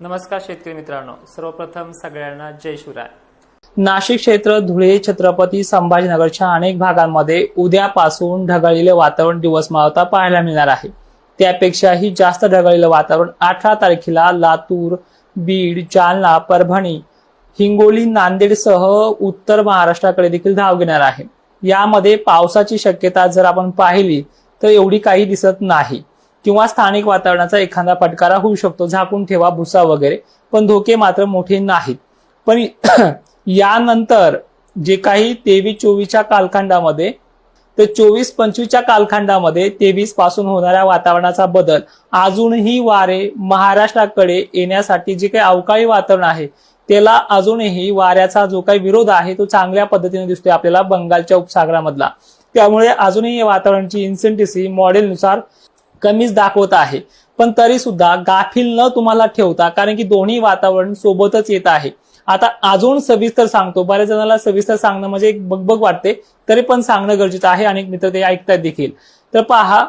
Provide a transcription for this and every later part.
नमस्कार शेतकरी मित्रांनो, सर्वप्रथम सगळ्यांना जय शिवराय। नाशिक क्षेत्र, धुळे, छत्रपती संभाजीनगरच्या अनेक भागांमध्ये उद्यापासून ढगाळलेले वातावरण दिवसमावता पाहायला मिळणार आहे। त्यापेक्षाही जास्त ढगाळलेलं वातावरण 18 तारखेला लातूर, बीड, जालना, परभणी, हिंगोली, नांदेडसह उत्तर महाराष्ट्राकडे देखील धाव घेणार आहे। यामध्ये पावसाची शक्यता जर आपण पाहिली तर एवढी काही दिसत नाही किंवा स्थानिक वातावरणाचा एखादा फटकारा होऊ शकतो, झाकून ठेवा भुसा वगैरे, पण धोके मात्र मोठे नाहीत। पण यानंतर जे काही 23-24च्या कालखंडामध्ये तर 24-25च्या कालखंडामध्ये 23 पासून होणाऱ्या वातावरणाचा बदल, अजूनही वारे महाराष्ट्राकडे येण्यासाठी जे काही अवकाळी वातावरण आहे त्याला अजूनही वाऱ्याचा जो काही विरोध आहे तो चांगल्या पद्धतीने दिसतोय आपल्याला बंगालच्या उपसागरामधला। त्यामुळे अजूनही या वातावरणाची इन्सेंटिव्हिटी मॉडेलनुसार कमीच दाखवत आहे, पण तरी सुद्धा गाफील न तुम्हाला ठेवता, कारण की दोन्ही वातावरण सोबतच येत आहे। आता अजून सविस्तर सांगतो, बऱ्याच जणांना सविस्तर सांगणं म्हणजे एक बगबग वाटते, तरी पण सांगणं गरजेचं आहे, अनेक मित्र ते ऐकतात देखील। तर पहा,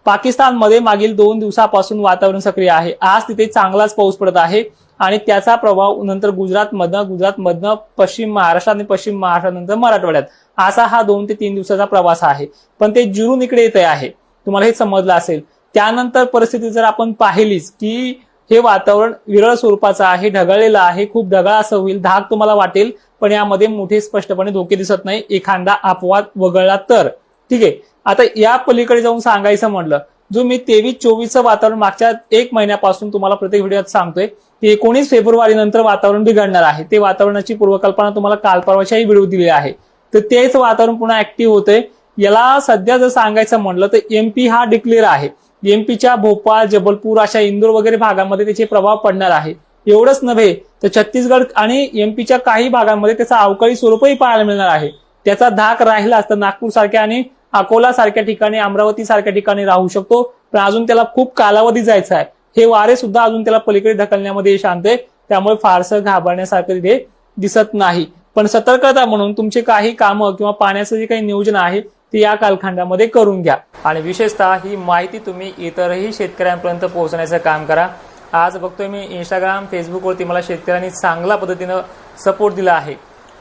पाकिस्तानमध्ये मागील 2 दिवसापासून वातावरण सक्रिय आहे। आज तिथे चांगलाच पाऊस पडत आहे आणि त्याचा प्रभाव नंतर गुजरातमधनं पश्चिम महाराष्ट्र आणि पश्चिम महाराष्ट्रानंतर मराठवाड्यात असा हा 2 ते 3 दिवसाचा प्रवास आहे। पण ते जिरून इकडे येत आहे, तुम्हाला हे समजलं असेल। त्यानंतर परिस्थिती जर आपण पाहिलीच की हे वातावरण विरळ स्वरूपाचं आहे, ढगाळलेलं आहे, खूप ढगाळ असं होईल, धाक तुम्हाला वाटेल, पण यामध्ये मोठे स्पष्टपणे धोके दिसत नाही, एखादा अपवाद वगळला तर। ठीक आहे, आता या पलीकडे जाऊन सांगायचं म्हटलं, जो मी 23-24चं वातावरण मागच्या 1 महिन्यापासून तुम्हाला प्रत्येक व्हिडिओत सांगतोय की 19 फेब्रुवारी नंतर वातावरण बिघडणार आहे। ते वातावरणाची पूर्वकल्पना तुम्हाला काल परवाच्याही व्हिडिओ दिली आहे, तर तेच वातावरण पुन्हा ऍक्टिव्ह होतंय। याला सध्या जर सांगायचं म्हटलं तर एमपी हा डिक्लेअर आहे। एमपीच्या भोपाळ, जबलपूर अशा इंदोर वगैरे भागांमध्ये त्याचे प्रभाव पडणार आहे। एवढंच नव्हे तर छत्तीसगड आणि एमपीच्या काही भागांमध्ये त्याचा अवकाळी स्वरूपही पाहायला मिळणार आहे। त्याचा धाक राहिला तर नागपूर सारख्या आणि अकोला सारख्या ठिकाणी, अमरावती सारख्या ठिकाणी राहू शकतो, पण अजून त्याला खूप कालावधी जायचा आहे। हे वारे सुद्धा अजून त्याला पलीकडे ढकलण्यामध्ये यश आणते, त्यामुळे फारसं घाबरण्यासारखं तिथे दिसत नाही। पण सतर्कता म्हणून तुमचे काही कामं किंवा पाण्याचं जे काही नियोजन आहे ते या कालखंडामध्ये करून घ्या आणि विशेषतः ही माहिती तुम्ही इतरही शेतकऱ्यांपर्यंत पोहोचण्याचं काम करा। आज बघतोय मी इंस्टाग्राम, फेसबुकवरती मला शेतकऱ्यांनी चांगल्या पद्धतीनं सपोर्ट दिला आहे,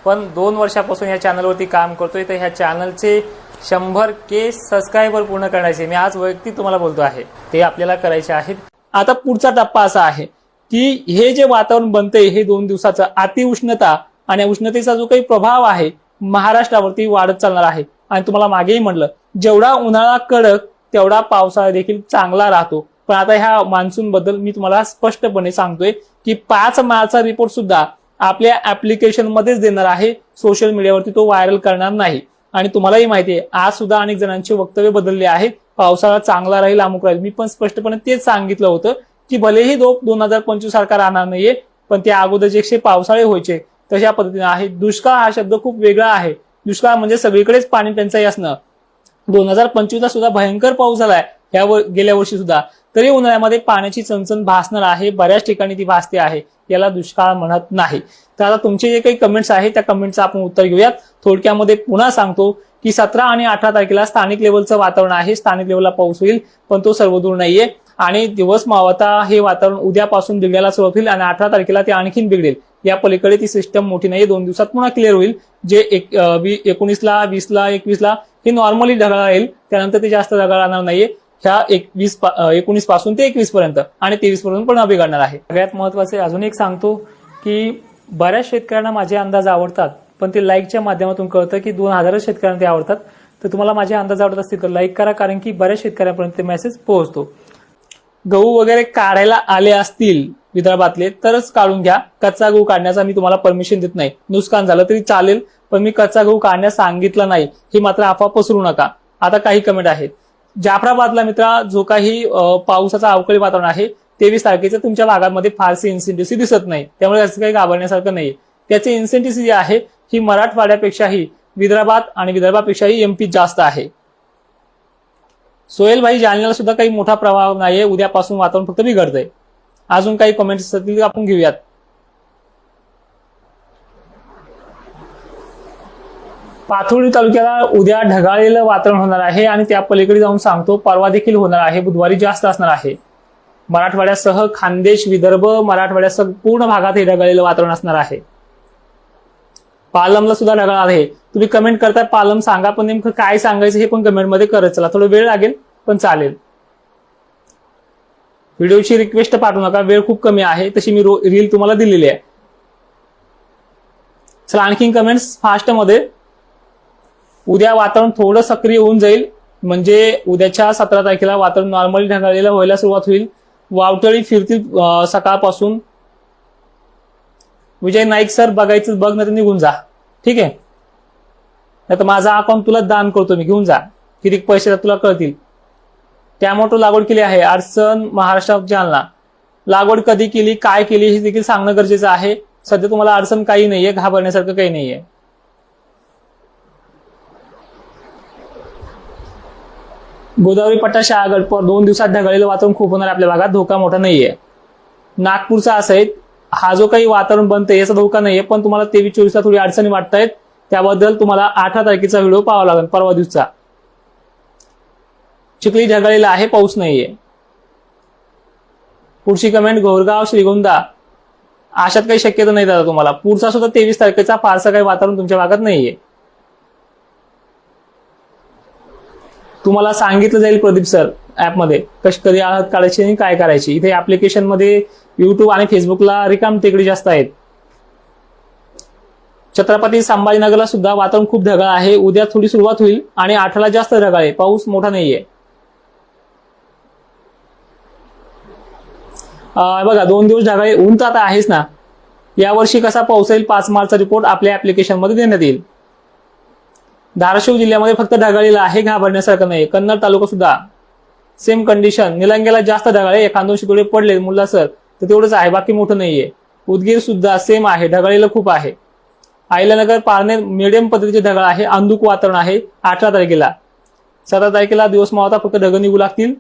पण 2 वर्षापासून या चॅनलवरती काम करतोय, तर ह्या चॅनलचे 100K सबस्क्रायबर पूर्ण करायचे मी आज वैयक्तिक तुम्हाला बोलतो आहे, ते आपल्याला करायचे आहेत। आता पुढचा टप्पा असा आहे की हे जे वातावरण बनतंय हे 2 दिवसाचं अतिउष्णता आणि उष्णतेचा जो काही प्रभाव आहे महाराष्ट्रावरती वाढत चालणार आहे। आणि तुम्हाला मागेही म्हटलं, जेवढा उन्हाळा कडक तेवढा पावसाळा देखील चांगला राहतो। पण आता ह्या मान्सून बद्दल मी तुम्हाला स्पष्टपणे सांगतोय की 5 मार्चचा रिपोर्ट सुद्धा आपल्या ऍप्लिकेशन मध्येच देणार आहे, सोशल मीडियावरती तो व्हायरल करणार नाही। आणि तुम्हालाही माहिती आहे, आज सुद्धा अनेक जणांचे वक्तव्य बदलले आहेत, पावसाळा चांगला राहील, अमुक राहील। मी पण स्पष्टपणे तेच सांगितलं होतं की भलेही 2025 सारखा राहणार नाहीये, पण त्या अगोदर जे पावसाळे व्हायचे तशा पद्धतीने आहे। दुष्काळ हा शब्द खूप वेगळा आहे। दुष्काळ म्हणजे सगळीकडेच पाणी टंचाई असणं। 2025ला सुद्धा भयंकर पाऊस झालाय, गेल्या वर्षी सुद्धा, तरी उन्हाळ्यामध्ये पाण्याची चणचण भासणार आहे, बऱ्याच ठिकाणी ती भासते आहे, याला दुष्काळ म्हणत नाही। तर आता तुमचे जे काही कमेंट्स आहेत त्या कमेंटचं आपण उत्तर घेऊयात। थोडक्यामध्ये पुन्हा सांगतो की 17 आणि 18 तारखेला स्थानिक लेवलचं वातावरण आहे, स्थानिक लेवलला पाऊस होईल, पण तो सर्वदूर नाहीये। आणि दिवस मावता हे वातावरण उद्यापासून बिघडायला सुरुवात होईल आणि 18 तारखेला ते आणखीन बिघडेल। या पलीकडे ती सिस्टम मोठी नाहीये, 2 दिवसात पुन्हा क्लिअर होईल। जे 19ला, 20ला, 21ला हे नॉर्मली ढगाळ राहील, त्यानंतर ते जास्त ढगाळ राहणार नाहीये ह्या 19 पासून ते 21 पर्यंत, आणि 23 पर्यंत पण बिघडणार आहे। सगळ्यात महत्वाचे अजून एक सांगतो की बऱ्याच शेतकऱ्यांना माझे अंदाज आवडतात, पण ते लाईकच्या माध्यमातून कळतं की 2000 शेतकऱ्यांना ते आवडतात। तर तुम्हाला माझे अंदाज आवडत असतील तर लाईक करा, कारण की बऱ्याच शेतकऱ्यांपर्यंत ते मेसेज पोहोचतो। गहू वगैरे काढायला आले असतील विदर्भातले तरच काढून घ्या, कच्चा गहू काढण्याचा मी तुम्हाला परमिशन देत नाही। नुकसान झालं तरी चालेल, पण मी कच्चा गहू काढण्यास सांगितलं नाही, हे मात्र अफवा पसरू नका। आता काही कमेंट आहेत। जाफराबादला मित्रा जो काही पावसाचा अवकाळी वातावरण आहे 23 तारखेचं तुमच्या भागामध्ये फारशी इन्सेंटिव्हिटी दिसत नाही, त्यामुळे असं काही घाबरण्यासारखं नाहीये। त्याची इन्सेंटिव्हिटी जी आहे ही मराठवाड्यापेक्षाही विदर्भात आणि विदर्भापेक्षाही एमपी जास्त आहे। सोहेल भाई, जालन्याला सुद्धा काही मोठा प्रभाव नाहीये, उद्यापासून वातावरण फक्त बिघडतंय। अजून काही कमेंट्स असतील आपण घेऊयात। पाथर्डी तालुक्याला उद्या ढगाळलेलं वातावरण होणार आहे आणि त्या पलीकडे जाऊन सांगतो परवा देखील होणार आहे, बुधवारी जास्त असणार आहे। मराठवाड्यासह खानदेश, विदर्भ, मराठवाड्यासह पूर्ण भागात हे ढगाळलेलं वातावरण असणार आहे. पालमला सुद्धा ढगाळ आहे. तुम्ही कमेंट करताय पालम सांगा, पण नेमकं काय सांगायचं हे पण कमेंटमध्ये करत चला. थोडा वेळ लागेल पण चालेल. व्हिडिओची रिक्वेस्ट पाठवू नका, वेळ खूप कमी आहे, तशी मी रील तुम्हाला दिलेली आहे. चला आणखीन कमेंट्स फास्ट मध्ये. उद्या वातावरण थोडं सक्रिय होऊन जाईल, म्हणजे उद्याच्या 17 तारखेला वातावरण नॉर्मली ढगाळलेलं व्हायला सुरुवात होईल. वावटळी फिरतील सकाळपासून. विजय नाईक सर बघायचं बघ, नाही तर निघून जा. ठीक आहे, नाही तर माझा अकाउंट तुला दान करतो मी, घेऊन जा. किती पैसे तुला कळतील. टॅमॅटो लागवड केली आहे अडचण महाराष्ट्रात जालना. लागवड कधी केली, काय केली हे देखील सांगणं गरजेचं आहे. सध्या तुम्हाला अडचण काही नाहीये, घाबरण्यासारखं काही नाहीये. गोदावरी पट्टा शहागड पर 2 दिवसात ढगाळलेलं वातावरण खूप होणार आपल्या भागात, धोका मोठा नाहीये. नागपूरचा असं आहे, हा जो काही वातावरण बनतंय याचा धोका नाहीये, पण तुम्हाला 23-24ला थोडी अडचणी वाटतायत. त्याबद्दल तुम्हाला 18 तारखेचा व्हिडिओ पाहावा लागेल, परवा दिवसचा. चिखली ढगाळलेला आहे, पाऊस नाहीये. पुढची कमेंट घोरगाव श्रीगोंदा. अशात काही शक्यता नाही दादा तुम्हाला. पुढचा सुद्धा 23 तारखेचा फारसा काही वातावरण तुमच्या भागात नाहीये. तुम्हाला सांगितलं जाईल प्रदीप सर ऍपमध्ये कशी कधी आहात काढायची आणि काय करायची. इथे ऍप्लिकेशन मध्ये युट्यूब आणि फेसबुकला रिकाम टेकडी जास्त आहेत. छत्रपती संभाजीनगरला सुद्धा वातावरण खूप ढगाळ आहे. उद्या थोडी सुरुवात होईल आणि 18ला जास्त ढगाळ आहे, पाऊस मोठा नाहीये. बघा 2 दिवस ढगाळ, ऊन तर आता आहेच ना. यावर्षी कसा पाऊस येईल 5 मार्चचा रिपोर्ट आपल्या ऍप्लिकेशन मध्ये देण्यात येईल. धाराशिव जिल्ह्यामध्ये फक्त ढगाळलेला आहे, घाबरण्यासारखं नाही. कन्नड तालुका सुद्धा सेम कंडिशन. निलंगेला जास्त ढगाळे, 1-2 शितोडे पडले मुल्ला सर, तर तेवढंच आहे, बाकी मोठं नाहीये. उदगीर सुद्धा सेम आहे, ढगाळलेलं खूप आहे. आयलानगर पारनेर मिडियम पद्धतीचे ढगाळ आहे, अंधुक वातावरण आहे. 18 तारखेला 17 तारखेला दिवस मावता फक्त ढग निघू लागतील.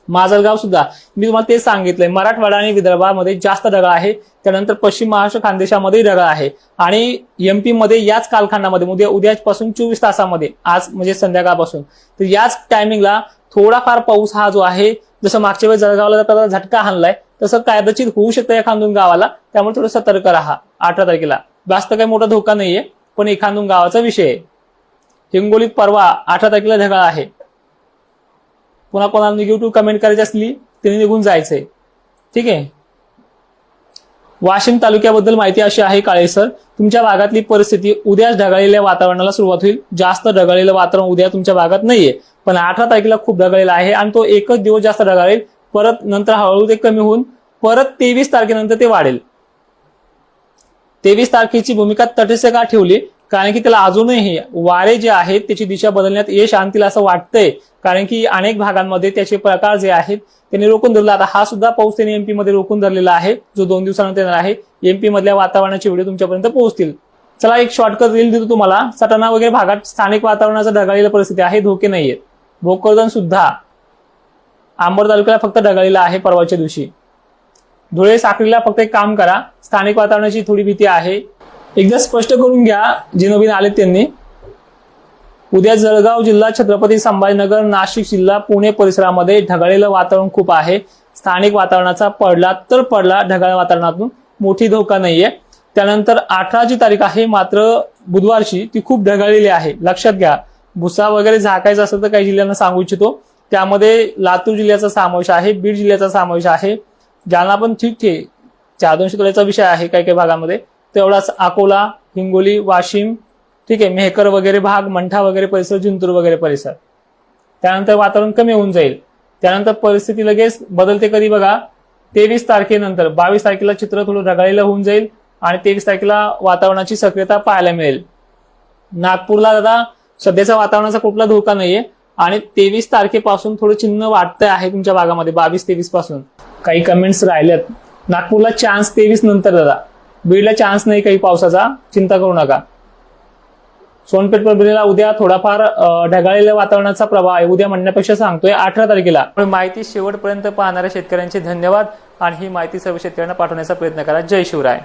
माजलगाव सुद्धा मी तुम्हाला तेच सांगितलंय, मराठवाडा आणि विदर्भामध्ये जास्त ढगाळ आहे. त्यानंतर पश्चिम महाराष्ट्र खानदेशामध्ये ढगाळ आहे. आणि एमपी मध्ये याच कालखंडामध्ये उद्यापासून 24 तासामध्ये, आज म्हणजे संध्याकाळपासून, तर याच टायमिंगला थोडाफार पाऊस हा जो आहे, जसं मागच्या वेळेस जळगावला त्याला झटका हाणलाय, तसं कदाचित होऊ शकतं एखादून गावाला. त्यामुळे थोडं सतर्क राहा. 18 तारखेला जास्त काही मोठा धोका नाहीये, पण एखादून गावाचा विषय आहे. हिंगोलीत परवा 18 तारखेला ढगाळ आहे. पुन्हा कोणाला निगेटिव्ह कमेंट करायची असली त्यांनी निघून जायचंय. ठीक आहे. वाशिम तालुक्याबद्दल माहिती अशी आहे काळे सर, तुमच्या भागातली परिस्थिती उद्याच ढगाळलेल्या वातावरणाला सुरुवात होईल. जास्त ढगाळलेलं वातावरण उद्या तुमच्या भागात नाहीये, पण 18 तारखेला खूप ढगाळलेला आहे आणि तो एकच दिवस जास्त ढगाळेल. परत नंतर हळूहळू ते कमी होऊन परत 23 तारखेनंतर ते वाढेल. 23 तारखेची भूमिका तटस्थ का ठेवली, कारण की त्याला अजूनही वारे जे आहेत त्याची दिशा बदलण्यात यश आणतील असं वाटतंय. कारण की अनेक भागांमध्ये त्याचे प्रकार जे आहेत त्यांनी रोखून धरला. आता हा सुद्धा पाऊस त्यांनी एमपी मध्ये रोखून धरलेला आहे, जो 2 दिवसानंतर येणार आहे. एमपी मधल्या वातावरणाचे व्हिडिओ तुमच्यापर्यंत पोहोचतील. चला एक शॉर्टकट रील देतो तुम्हाला. सटाणा वगैरे भागात स्थानिक वातावरणाचं ढगाळलेलं परिस्थिती आहे, धोके नाहीयेत. भोकरदन सुद्धा आंबड तालुक्याला फक्त ढगाळलेला आहे परवाच्या दिवशी. धुळे साखरीला फक्त एक काम करा, स्थानिक वातावरणाची थोडी भीती आहे. एकदा स्पष्ट करून घ्या जे नवीन आलेत त्यांनी. उद्या जळगाव जिल्हा, छत्रपती संभाजीनगर, नाशिक जिल्हा, पुणे परिसरामध्ये ढगाळलेलं वातावरण खूप आहे. स्थानिक वातावरणाचा पडला तर पडला, ढगाळ वातावरणातून मोठी धोका नाहीये. त्यानंतर 18 तारीख आहे मात्र बुधवारची, ती खूप ढगाळलेली आहे, लक्षात घ्या. भुसा वगैरे झाकायचा असेल तर काही जिल्ह्यांना सांगू इच्छितो. त्यामध्ये लातूर जिल्ह्याचा समावेश आहे, बीड जिल्ह्याचा समावेश आहे, जालना पण ठीक 4-2 शितोड्याचा विषय आहे काही काही भागामध्ये. तेवढाच अकोला, हिंगोली, वाशिम, ठीक आहे, मेहकर वगैरे भाग, मंठा वगैरे परिसर, जिंतूर वगैरे परिसर. त्यानंतर वातावरण कमी होऊन जाईल. त्यानंतर परिस्थिती लगेच बदलते कधी बघा, 23 तारखेनंतर 22 तारखेला चित्र थोडं ढगाळलेलं होऊन जाईल आणि 23 तारखेला वातावरणाची सक्रियता पाहायला मिळेल. नागपूरला दादा सध्याचा वातावरणाचा कुठला धोका नाहीये आणि 23 तारखेपासून थोडं चिन्ह वाटतंय आहे तुमच्या भागामध्ये. 22-23 पासून काही कमेंट्स राहिल्यात. नागपूरला चान्स 23 नंतर दादा. बीडला चान्स नाही काही पावसाचा, चिंता करू नका. सोनपेठ परभणीला उद्या थोडाफार ढगाळलेल्या वातावरणाचा प्रभाव आहे. उद्या म्हणण्यापेक्षा सांगतोय 18 तारखेला. माहिती शेवटपर्यंत पाहणाऱ्या शेतकऱ्यांचे धन्यवाद आणि ही माहिती सर्व शेतकऱ्यांना पाठवण्याचा प्रयत्न करा. जय शिवराय.